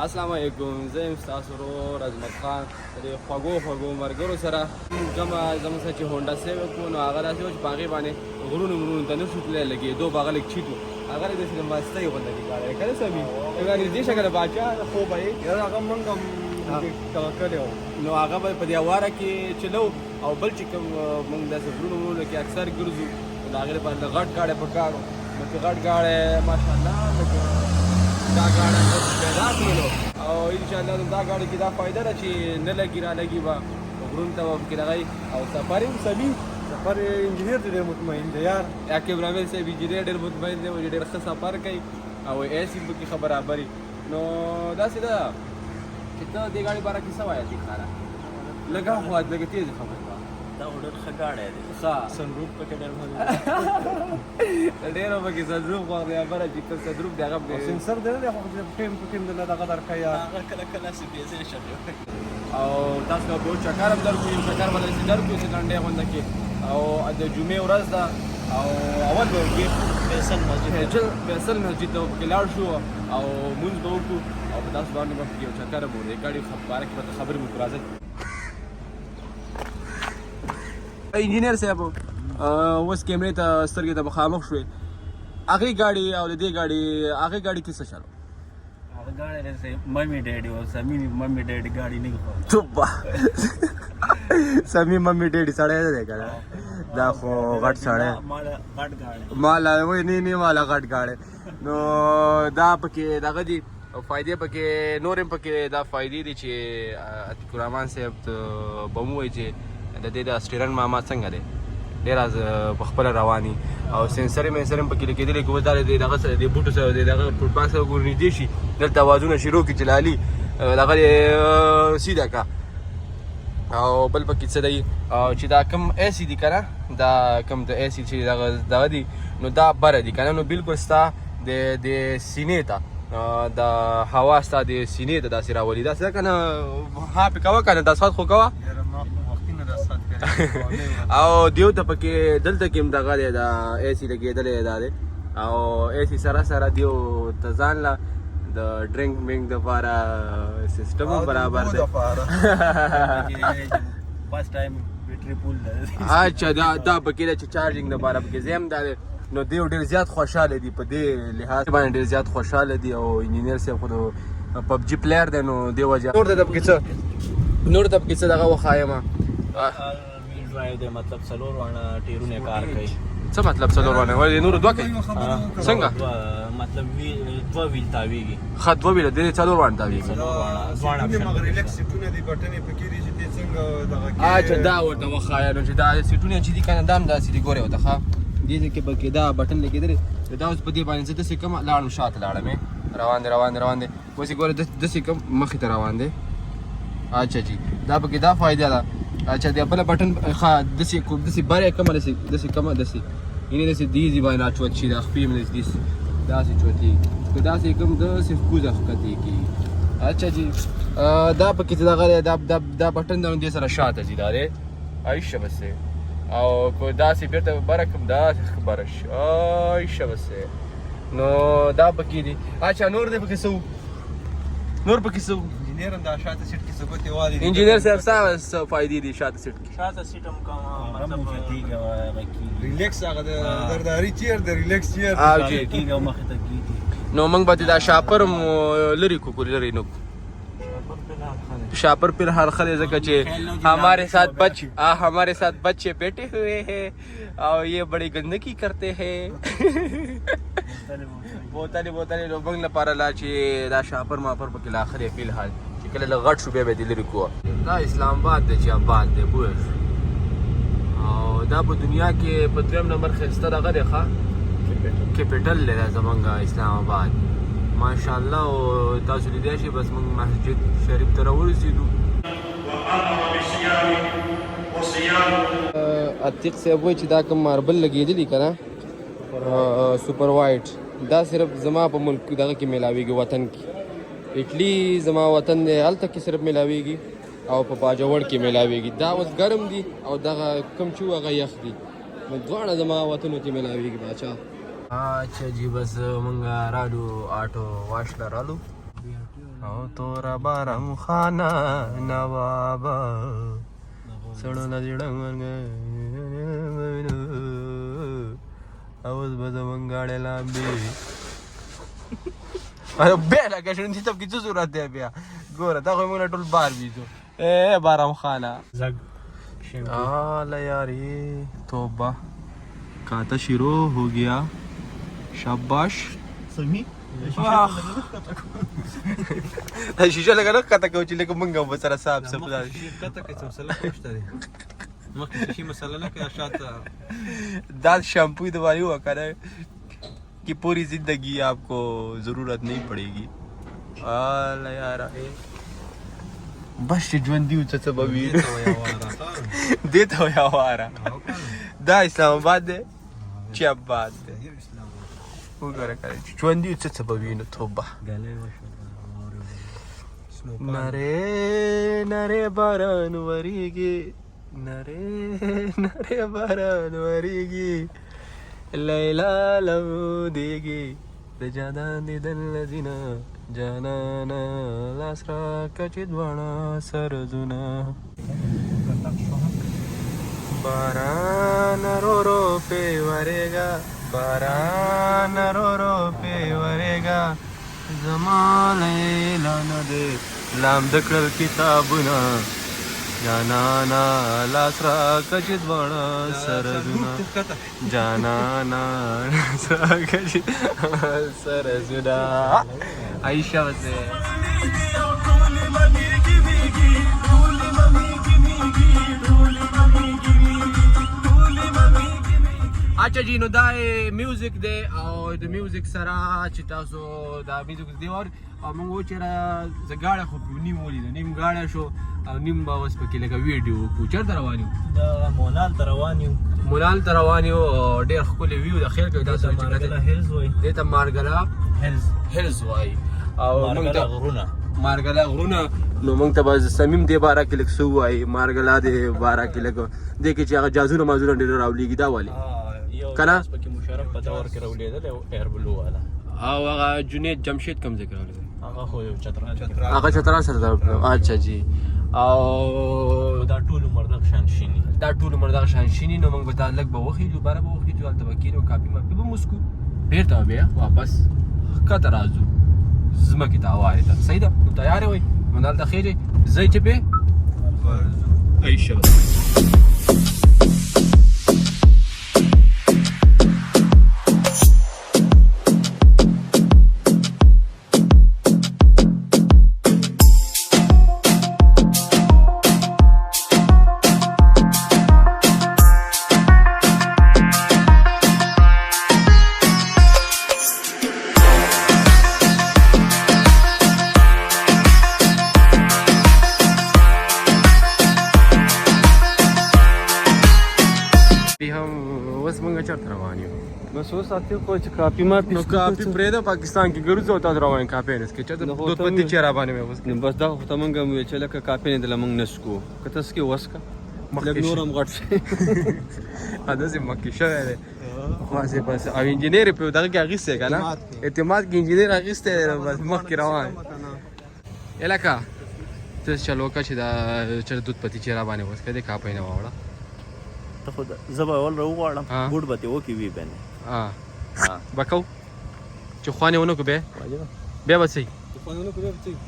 السلام علیکم، زه یم ستاسو ورور عظمت خان د خوږو ملګرو سره جمع زموږ سره چې هونډا سیوک وو نو هغه داسې و چې په هغې باندې غرونو ته نه شو تللی لګېدو به هغه لږ چیټ و هغه یې داسې د مستۍ غونډه کې کاړی که نه سمي نږدې شه که د باچا خوب یې هغه موږ هم دغه کړی وو نو هغه به په دې هواره کې چلو او بل چې کوم موږ داسې غرونو کې اکثر ګرځو نو د هغې لپاره د غټ ګاډی په کار و نو چې غټ ګاډی ماشاءالله دا ګاډی پیدا کړلو او انشاءالله دا ګاډي کې دا فایده ده چې نه لګي را لګي به غرونو ته به پکې رغی او سفر یې سمي سفر انجینر ډېر مطمئن دی یار عاقب رامل صاحب انجینر ډېر مطمئن دی ډېر ښه سفر کوي او ایسي پکې ښه برابري نو داسې ده چې ته دې ګاډي باره کې څه وایې دې ښاره لږه خو لږه تیز خبرې کوه دا ډېر ښه ګاډی دی ښه سنروف پکې ډېر مهم ډېرو پکې سنروف خو خبره چې ته سنروف دی هغه سنسر دی نه خو ټیم په ټیم دله دغه درکوي هغه کله کله چې بیزې شوي او تاسو ته به چکر هم درکړو یو چکر به داسې درکړو چې لنډۍ غونډه کې او د جمعې ورځ ده او اول به وکړو فیصل مسجد ته پکې لاړ شو او مونځ به وکړو او په تاسو باندې به پکې یو چکر به د ګاډي باره کې به خبرې مو راځي انجینر صاحب اوس کیمرې ته سترګې ته مخامخ شوې هغې ګاډي او د دې ګاډي هغې ګاډي کې څه چلو هغه ګاډی دی ممی ډیډي او سمي ممی ډیډي ګاډي نه خو توبه سمي ممی ډیډي سړی نه دی که نه دا خو غټ سړی مالا غټ ګاډی مالا وایي نه مالا غټ ګاډی نو دا پکې دغه دي او فایدې پکې نور هم پکې دا فایدې دي چې عتیق الرحمن صاحب به مو وایي چې د دې د سټیرن ماما څنګه دی ډېر په خپله رواني او سنسر هم پکې لګېدلی که اوس دا دغه سره د بوټو سره دغه فوټبال سره ګور نږدې شي دلته اوازونه شروع کړي چې لالي دغه یې سیده که او بل پکې څه دی چې دا کم ایسي دي که نه دا کم د ایسي چې دغه دي نو دا بره دي که نه نو بلکل ستا د سینې ته د هوا ستا د سینې ته داسې راولي داسې ده که نه ها پې کوه که نه دا سات خو کوه او دیو ته پکې دلته کې هم دغه دی دا ایسي لګېدلی دا دی او ایسي سره دیو ته ځان له د ډرینک منک دپاره سیسټم هم برابر دی فاست ټایم بیټري پول دی اچھا دا پکې دی چې چارجینګ دپاره پکې ځای هم دا دی نو دیو ډېر زیات خوشحاله دي په دې لحاظ باندې ډېر زیات خوشحاله دي او انجینر صاحب خو د پبجي پلیر دی نو دې وجه نور ته پکې څه دغه وښایمه ویل ډرایو دی مطلب څلور وانه ټیرونه کار کوي څه مطلب څلور وانه ولې نور دوه کوي څنګه مطلب دوه ویل تاویږي ښه دوه ویله دې څلور وانه تاویږي مګر ریلیکس سیټونه دي بټنې پکې دي چې دې څنګه دغه اچھا دا ورته وښایه نو چې دا سیټونه چې دي که نه دا هم داسې دي ګورې ورته ښه دې ځای کې پکې دا بټن لګېدلی دا اوس په دې باندې زه داسې کوم لاړم شاته لاړم روان دی اوس یې ګورې داسې کوم مخې ته روان دی اچھا جی دا پکې دا فایده ده اچھا د بله بټن ښه داسې بره کومه داسې کومه داسې یعنې داسې دیزې باندې راچوت شي دا خپې هم داسې چوتېږي که داسې کوم داسې کوزه ښکتېږي اچھا جی دا پکې چې دغه دی دا بټن ده نو دې سره شاته ځي دا دی ایشه بسې او که داسې بېرته بره کړم داسې بره شي ایشه بسې نو دا پکې دي اچھا نور دی پکې څه انجینر هم دا شاته سیټ کې څه ګوتې والي دي انجینر صاحب څه فایدې دي شاته سیټ کې شاته سیټ هم کوم مطلب کېږي هغه کېږي ریلیکس هغه د درداري چیر د ریلیکس چیر کېږي او مخې ته کېږي نو موږ به دا شاپر لرې کړو لرې نو شاپر پر ہر خلے ځکه چې ہمارے ساتھ بچے بیٹھے ہوئے ہیں اور یہ بڑی گندگی کرتے ہیں بوتلې نو موږ لپاره لا چې دا شاپر ماپر پکې لا اخر یې فی الحال چې کله لږ غټ شو بیا به یې لرې کړو دا اسلام آباد دی چې آباد دی پوه او دا په دنیا کې په درېیم نمبر ښایسته دغه دی ښه کیپیټل دی دا زمونږ اسلام آباد ماشاءالله او تاسو لیدای شئ بس موږ مسجد شریف ته راورسېدو عتیق صاحب وایي چې دا کوم ماربل لګېدلي که نه سوپر وایټ دا صرف زما په ملک دغه کې میلاویږي وطن کې اټلی زما وطن دی هلته کې صرف میلاویږي او په باجوړ کې میلاویږي دا اوس ګرم دي او دغه کوم چې هغه یخ دي نو دواړه زما وطنو کې میلاویږي باچا اچھا جی بس مونږ رالو آټو واش ته رالو او تورا بارم خانه نوابا سړونه جوړم اوس به زمونږ ګاډی لامبي بیا لکه شونډي ته کې څه ضرورت دی بیا ګوره دا خو موږ ټول بار بیزو بارم خانه زګ آلا یاری توبہ کاتا شروع ہو گیا شاباش سمی شیشه لگا نه کاتا کوچی لکه منګه وسره صاحب صاحب کته کې څه مسله پوښتنه لري مخکې شي مسله نه کې شاته दाल शैम्पू दवाई हुआ करे कि पूरी जिंदगी आपको जरूरत नहीं पड़ेगी आला यार बस ژوند دی څه به وي دیته ویا واره دا اسلام آباد دی چې آباد دی وګوره کله ژوند دی څه به وي نو توبه نره نره باران وریږي نره باران وریږي لیلا لودیږي د جانان دیدن لذینا جانانا لاس را کچې دواړه سرزونه باران رو رو پې ورېږه باران رو رو پې ورېږه زما لیلا نه دی لامده کړل کتابونه جانانا لاس را کچې دواړه سرزونه جانانا لاس را کچې سرزونه عایشه وسه اچھا جی نو دا میوزک دی او د میوزک سره چې تاسو دا میوزک دی او موږ و چې زه ګاډی خو نیم ولید نیم ګاډی شو او نیم به اوس پکې لکه ویډیو وکړو چېرته روان یو مونال ته روان یو مونال ته روان یو ډېر ښکلی ویو د خیر کوي تاسو چې مارګلا هیلز وایي دې ته مارګلا هیلز وایي او موږ ته مارګلا غرونه نو موږ ته به صمیم دې باره کې لږ څه ووایي مارګلا دې باره کې لږ دې کې چې هغه جازونه مازونه ډېر راولېږي دا ولې کله پکې مشرف په دور کې راولېدل او ایر بلو والا او هغه جنید جمشید کوم ځای کې راولېدل هغه خو یو چتران هغه چتران سره اچھا جی او دا ټول عمر دغه شان شینی دا ټول عمر دغه شان شینی نو موږ به تا لږ به وخېږو باره به وخېږو هلته به کېنو کاپي ماپي به موسکو بېرته به بیا واپس ښکته راځو ځمکې ته هوارې ته صحیح ده نو تیار وئ نو دلته خېږئ ځئ چې پې عیشه بس اوس ساتي کو چې کاپي ما نو کاپي پرېږده پاکستان کې ګرځو او تاسو روان کاپي نه سکې چې دوت پتی چې را باندې مې اوس بس دا خو ته مونږ هم ویل چې لکه کاپي نه دله مونږ نسکو که ته سکې وسکه لږ نور هم غټ شي هداسې مکې شوی دی خلاصې بس او انجینر یې په دغه کې اخیستی که نه اعتماد کې انجینر اخیستی دی بس مخکې روان الکه ته چلو وکړه چې دا چې دوت پتی چې را باندې وسکه دی کاپی نه واوړه ته خو زه به اول راوغواړم بوټ به ترې وکړي وي بینې به کوو چې خوانې ونه کړو بیا به صحیح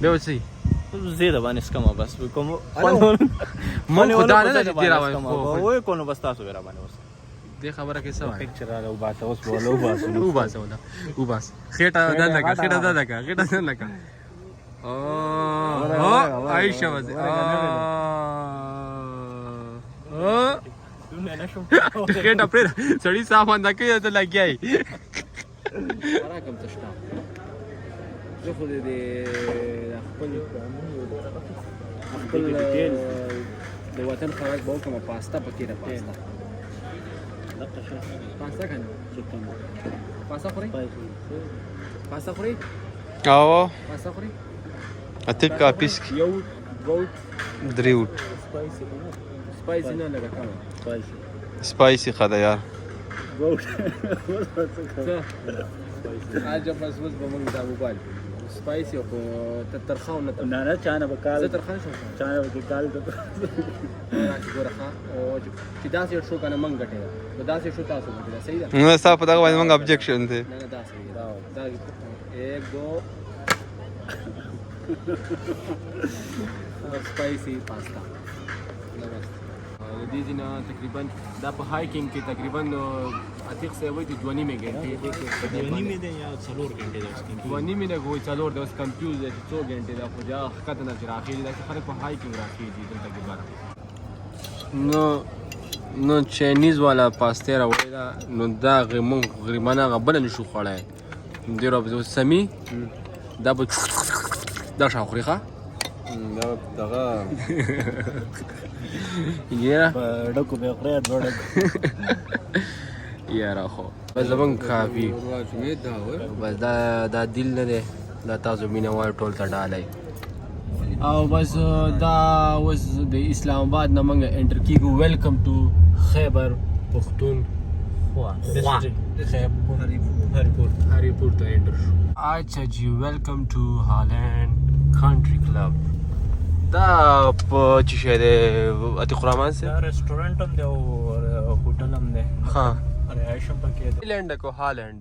بیا به صحیح زه د باندې سکمه بس کوم مونږ خو دا نه ده چې دې را باندې وایي کو نو بس تاسو به را باندې اوس دې خبره کې څه وایي پکچر راغله وباسه اوس به وله وباسو وباسه وله وباس خېټه دنده کا خېټه دنده کا خېټه دنده کا او عایشه وځي خېټه پرې سړی سامان دا کوي ته لګیای راکم تشتا زه خو دې خپل د وطن خوراک به وکړم پاستا پکې ده پاستا کنه پاستا خورئ پاستا خورئ او پاستا خورئ اته کاپیس یو دوت درې وټ سپایسی نه لګه کم سپایسی خدا یار عجب بس به موږ دا موبایل سپایسی او ترخه نه نه نه چانه به کال زه ترخه شم چانه به کال ته راځي ګوره ښه او چې داسې شو کنه موږ ګټې ده نو داسې شو تاسو ګټې ده صحیح ده نو صاحب دغه باندې موږ ابجیکشن دی نه نه دا صحیح ده دا 1 2 سپایسی پاستا د دې نه تقریبا دا په هایکینګ کې تقریبا اتیق سه وای د 2 نیمه غنټې نیمه ده یا 4 غنټې ده اس کې 2 نیمه نه کوی 4 د اوس کنفیوز دي 2 غنټې دا خو دا حقیقت نه راخې دي چې خلک په هایکینګ راخې دي دلته کې بار نو چاینیز والا پاستا راوړی دا نو دا غریمانه غبل نشو خوړای دی رو سمي دا به دا شاوخري ښه دا دغه یاره ډکو به خره ډوډک یاره خو بس زمون کافي دا وای بس دا دل نه دی دا تاسو مینه وای ټول ته ډالای او بس دا اوس د اسلام آباد نه موږ انټر کیږو ویلکم ټو خیبر پښتونخوا هریپور ته انټر شو اچھا جی ویلکم ټو هالند کنټری کلب دا په چې شه ده عتیق الرحمن سے دا ریسټورانټ هم دی او هوټل هم دی ها رهائش هم پکې ده هالند کو هالند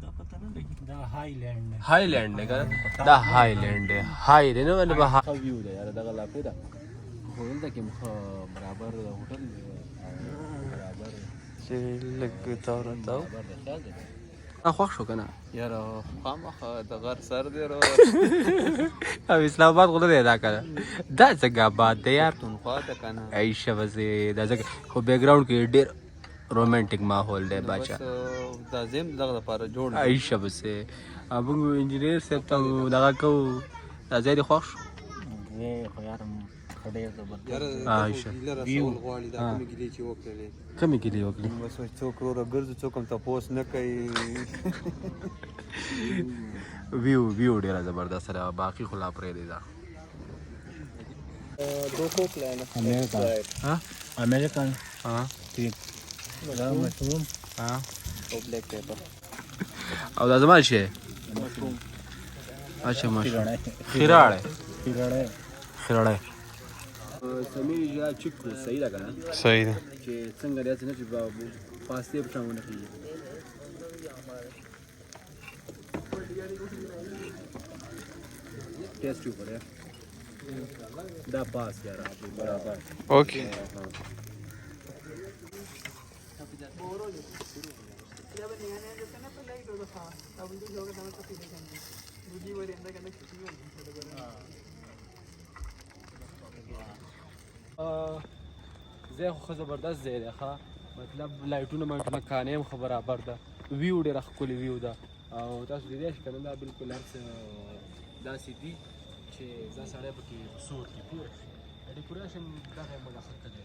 دا پته نه لګي دا هایلند هایلند نه دا هایلند های دی نو ولې به ها ویو دی یاره دغه لا پیدا خو دلته کې مخ برابر د هوټل برابر چې لګ تا ورته خیال دی خوښ شو کنه یاره خامخا د غر سر دی رو او اسلام آباد غوډه دی دا کنه دا څنګه آباد دی یار تونخوا ته کنه عیشه وزه دا ځکه خو بیک گراوند کې ډیر رومانټیک ماحول دی بچا دا زم دغه لپاره جوړ عیشه وزه ابو انجینیر صاحب ته دغه کو دا ځای دی خوښ وی خو یار خډیر زبردست یاره عایشه. رسول غواړي دا کومې ګیلې چې وکړلې کمی کې دی وکړي بس څوک وروره ګرځي څوک هم تپوس نه کوي ویو ډیره زبردست سره باقي خلا پرې دی دا دو کوک لینا ها امریکن ها دا مشروم ها او بلیک پیپر او دا زما شي مشروم اچھا ماشاءالله خیراړه خیراړه سمي یا چکو صحیح ده کنه صحیح ده چې څنګه راځي نه چې پاسته په شاونه کیږي ټیسټ وکړه دا پاس یاره برابر اوکے زه خو زبردست ځای دی ښه مطلب لایټونه مایټونه کانې هم ښه برابر ده ویو ډېره ښکلې ویو ده او تاسو لیدی شئ که نه دا بلکل هر څه داسې دي چې دا سړی پکې سوټ کړي پوه شئ ډیکوریشن دغه یې مداخل کړی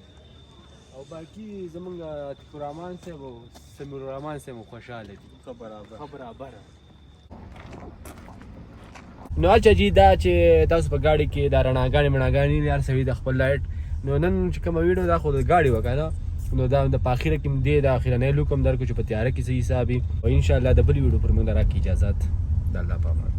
او باقي زمونږ عتیق الرحمن صاحب او سمیر الرحمن صاحب خوشحاله دي ښه برابر نو اچھا جی دا چې تاسو په ګاډي کې دا رڼاګانې هر سړي د خپل لایټ نو نن چې کومه ویډیو دا خو د ګاډي وکړه نو دا د په اخره کې دی د اخرنۍ لوک هم درکو چې په تیاره کې صحیح حسابي او ان شاء الله د بل ویډیو پر موږ راکې اجازه ده الله پاک